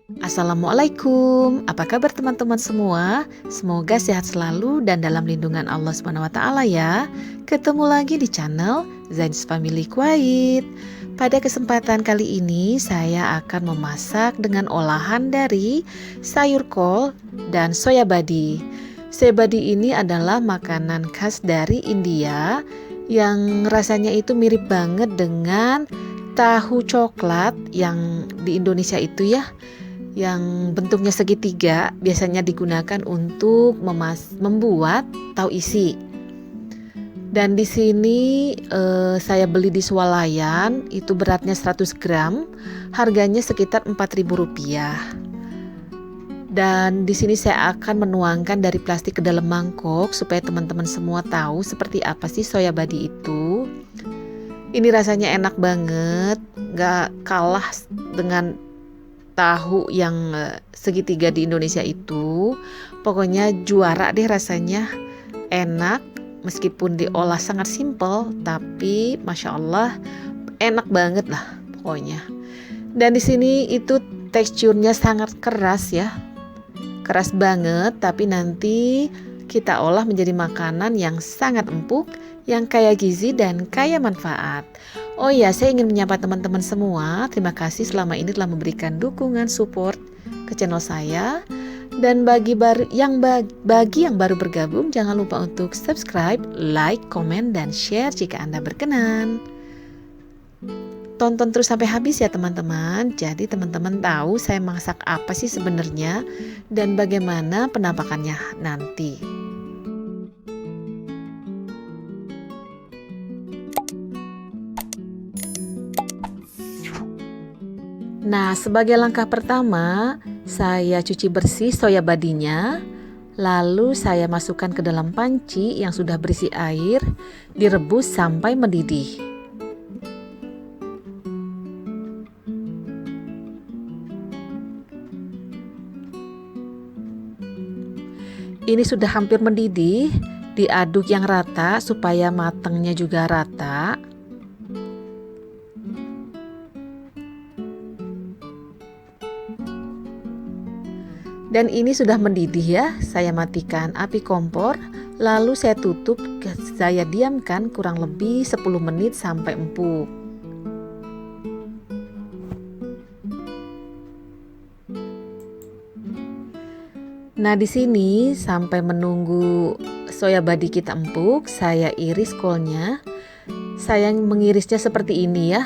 Assalamualaikum, apa kabar teman-teman semua? Semoga sehat selalu dan dalam lindungan Allah SWT ya. Ketemu lagi di channel Zain's Family Kuwait. Pada kesempatan kali ini saya akan memasak dengan olahan dari sayur kol dan soya badi. Soya badi ini adalah makanan khas dari India yang rasanya itu mirip banget dengan tahu coklat yang di Indonesia itu ya, yang bentuknya segitiga, biasanya digunakan untuk membuat tahu isi. Dan di sini saya beli di swalayan, itu beratnya 100 gram, harganya sekitar Rp4.000. Dan di sini saya akan menuangkan dari plastik ke dalam mangkok supaya teman-teman semua tahu seperti apa sih soya badi itu. Ini rasanya enak banget, gak kalah dengan tahu yang segitiga di Indonesia itu. Pokoknya juara deh rasanya, enak meskipun diolah sangat simpel, tapi Masya Allah enak banget lah pokoknya. Dan di sini itu teksturnya sangat keras ya, keras banget, tapi nanti kita olah menjadi makanan yang sangat empuk, yang kaya gizi dan kaya manfaat. Oh ya, saya ingin menyapa teman-teman semua. Terima kasih selama ini telah memberikan dukungan support ke channel saya. Dan bagi yang baru bergabung, jangan lupa untuk subscribe, like, komen, dan share jika Anda berkenan. Tonton terus sampai habis ya teman-teman. Jadi teman-teman tahu saya masak apa sih sebenarnya dan bagaimana penampakannya nanti. Nah, sebagai langkah pertama, saya cuci bersih soya badinya, lalu saya masukkan ke dalam panci yang sudah berisi air, direbus sampai mendidih. Ini sudah hampir mendidih, diaduk yang rata supaya matangnya juga rata. Dan ini sudah mendidih ya, saya matikan api kompor, lalu saya tutup, saya diamkan kurang lebih 10 menit sampai empuk. Nah, di sini sampai menunggu soya badi kita empuk, saya iris kolnya. Saya mengirisnya seperti ini ya.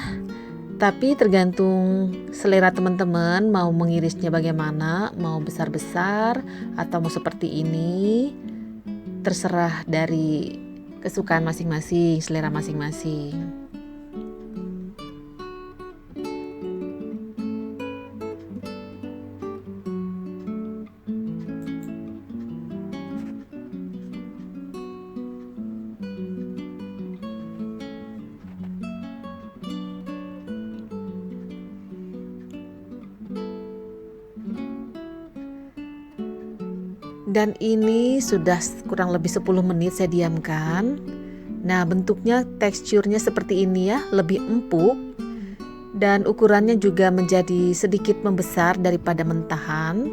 Tapi tergantung selera teman-teman mau mengirisnya bagaimana, mau besar-besar atau mau seperti ini. Terserah dari kesukaan masing-masing, selera masing-masing. Dan ini sudah kurang lebih 10 menit saya diamkan. Nah, bentuknya teksturnya seperti ini ya, lebih empuk. Dan ukurannya juga menjadi sedikit membesar daripada mentahan.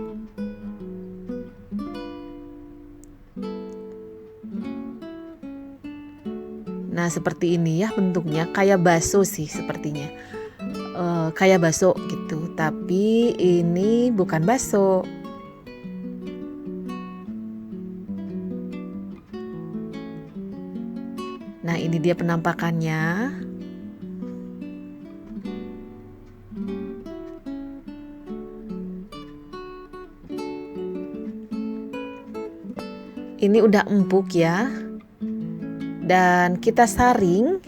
Nah, seperti ini ya bentuknya, kayak bakso sih sepertinya. Kayak bakso gitu, tapi ini bukan bakso. Nah, ini dia penampakannya. Ini udah empuk ya. Dan kita saring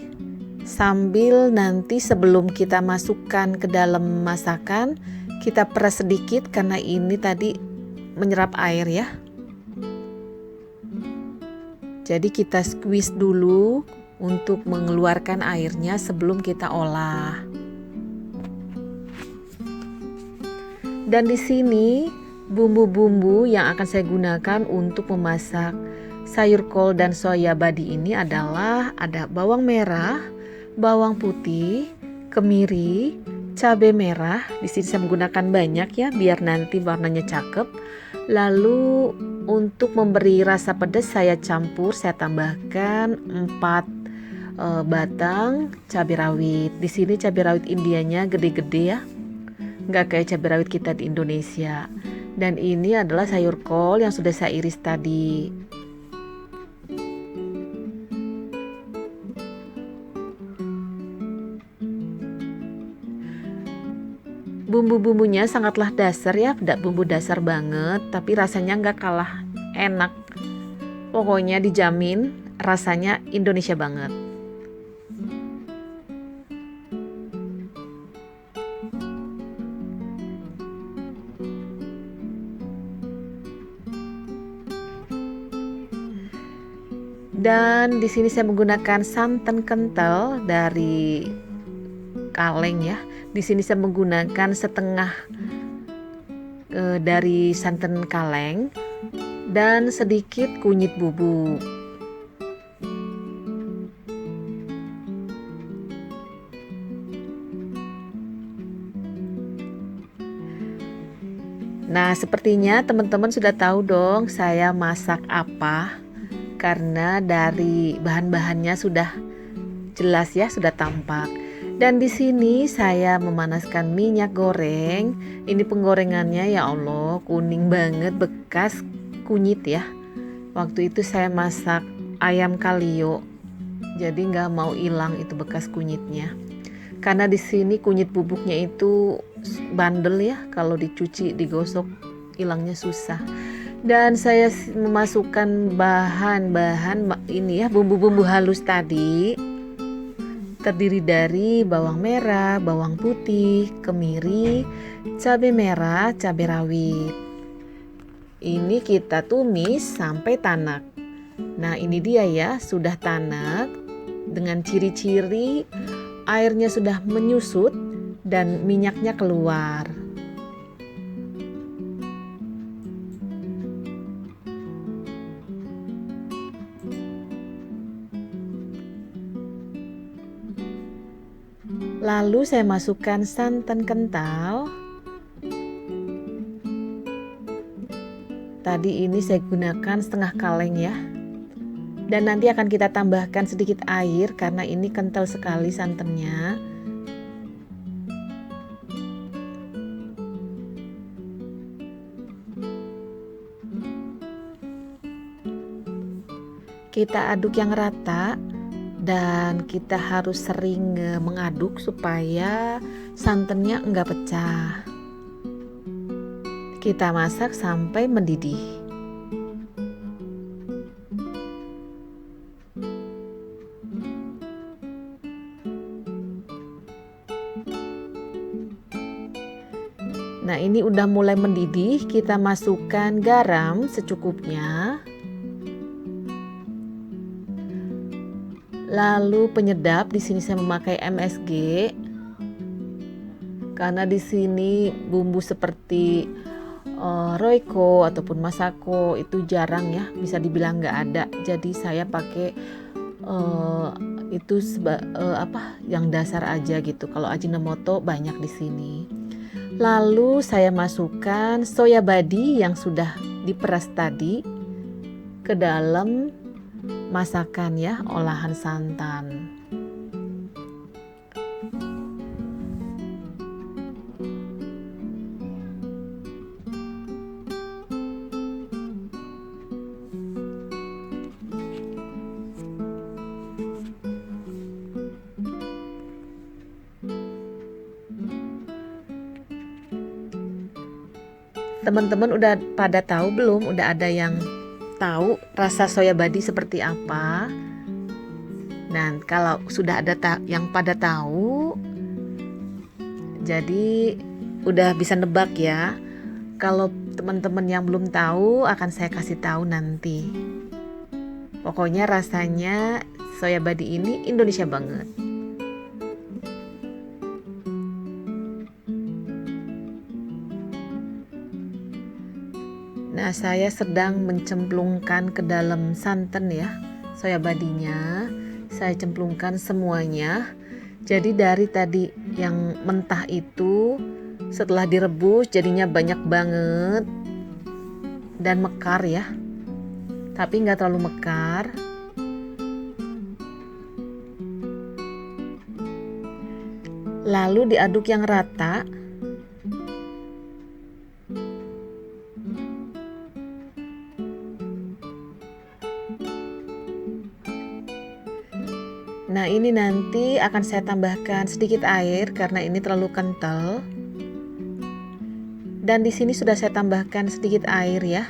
sambil nanti sebelum kita masukkan ke dalam masakan, kita peras sedikit karena ini tadi menyerap air ya. Jadi kita squeeze dulu untuk mengeluarkan airnya sebelum kita olah. Dan di sini bumbu-bumbu yang akan saya gunakan untuk memasak sayur kol dan soya badi ini adalah ada bawang merah, bawang putih, kemiri, cabai merah. Di sini saya menggunakan banyak ya, biar nanti warnanya cakep. Lalu untuk memberi rasa pedas saya tambahkan 4 batang cabai rawit. Di sini cabai rawit Indianya gede-gede ya, nggak kayak cabai rawit kita di Indonesia. Dan ini adalah sayur kol yang sudah saya iris tadi. Bumbu-bumbunya sangatlah dasar ya, tidak bumbu dasar banget, tapi rasanya nggak kalah enak. Pokoknya dijamin rasanya Indonesia banget. Dan di sini saya menggunakan santan kental dari kaleng ya. Di sini saya menggunakan setengah dari santan kaleng dan sedikit kunyit bubuk. Nah, sepertinya teman-teman sudah tahu dong saya masak apa, karena dari bahan-bahannya sudah jelas ya, sudah tampak. Dan di sini saya memanaskan minyak goreng. Ini penggorengannya ya Allah, kuning banget, bekas kunyit ya. Waktu itu saya masak ayam kalio, jadi nggak mau hilang itu bekas kunyitnya. Karena di sini kunyit bubuknya itu bandel ya, kalau dicuci digosok hilangnya susah. Dan saya memasukkan bahan-bahan ini ya, bumbu-bumbu halus tadi. Terdiri dari bawang merah, bawang putih, kemiri, cabai merah, cabai rawit. Ini kita tumis sampai tanak. Nah, ini dia ya, sudah tanak dengan ciri-ciri airnya sudah menyusut dan minyaknya keluar. Lalu saya masukkan santan kental. Tadi ini saya gunakan setengah kaleng ya. Dan nanti akan kita tambahkan sedikit air karena ini kental sekali santannya. Kita aduk yang rata. Dan kita harus sering mengaduk supaya santannya enggak pecah. Kita masak sampai mendidih. Nah, ini udah mulai mendidih, kita masukkan garam secukupnya. Lalu penyedap, di sini saya memakai MSG. Karena di sini bumbu seperti Royco ataupun Masako itu jarang ya, bisa dibilang nggak ada. Jadi saya pakai itu yang dasar aja gitu. Kalau Ajinomoto banyak di sini. Lalu saya masukkan soya badi yang sudah diperas tadi ke dalam masakan ya, olahan santan. Teman-teman udah pada tahu belum? Udah ada yang tahu rasa soya badi seperti apa? Nah, kalau sudah ada yang pada tahu, jadi udah bisa nebak ya. Kalau teman-teman yang belum tahu, akan saya kasih tahu nanti. Pokoknya rasanya soya badi ini Indonesia banget. Nah, saya sedang mencemplungkan ke dalam santan ya, soya badinya. Saya cemplungkan semuanya. Jadi dari tadi yang mentah itu setelah direbus jadinya banyak banget dan mekar ya. Tapi nggak terlalu mekar. Lalu diaduk yang rata. Nah, ini nanti akan saya tambahkan sedikit air karena ini terlalu kental. Dan di sini sudah saya tambahkan sedikit air ya.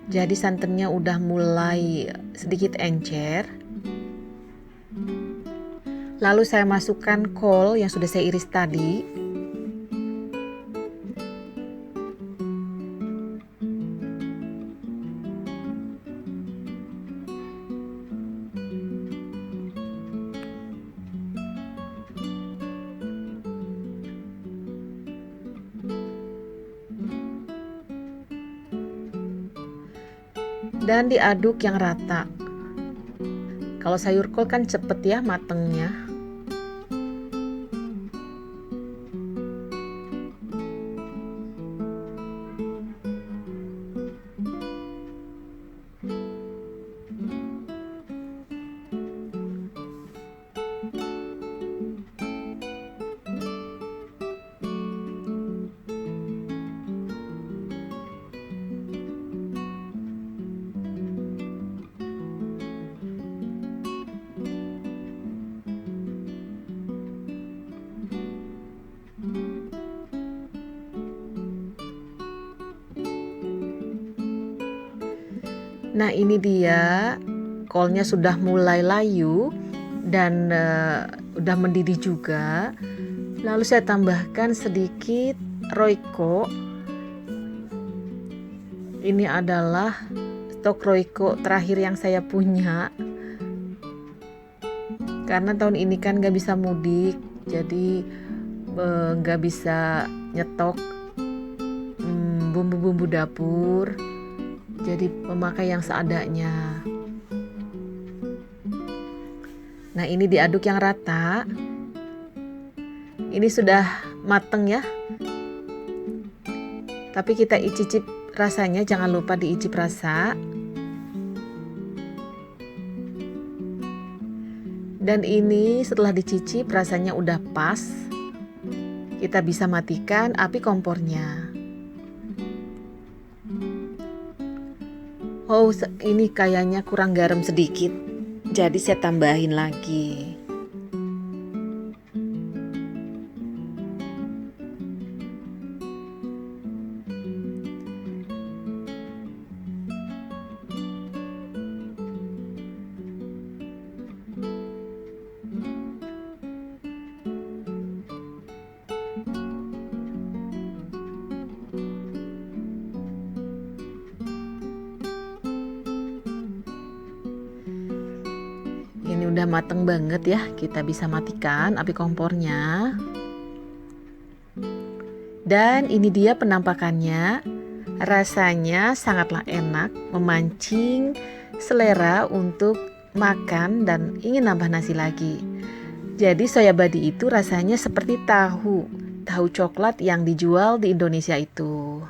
Jadi santannya udah mulai sedikit encer. Lalu saya masukkan kol yang sudah saya iris tadi. Dan diaduk yang rata. Kalau sayur kol kan cepet ya matengnya. Nah, ini dia kolnya sudah mulai layu dan udah mendidih juga. Lalu saya tambahkan sedikit Royco. Ini adalah stok Royco terakhir yang saya punya. Karena tahun ini kan gak bisa mudik, jadi gak bisa nyetok bumbu-bumbu dapur. Jadi memakai yang seadanya. Nah, ini diaduk yang rata. Ini sudah mateng ya. Tapi kita icip rasanya, jangan lupa diicip rasa. Dan ini setelah dicicip rasanya udah pas. Kita bisa matikan api kompornya. Oh, ini kayaknya kurang garam sedikit. Jadi saya tambahin lagi. Ini udah mateng banget ya, kita bisa matikan api kompornya. Dan ini dia penampakannya. Rasanya sangatlah enak, memancing selera untuk makan dan ingin nambah nasi lagi. Jadi soya badi itu rasanya seperti tahu coklat yang dijual di Indonesia itu.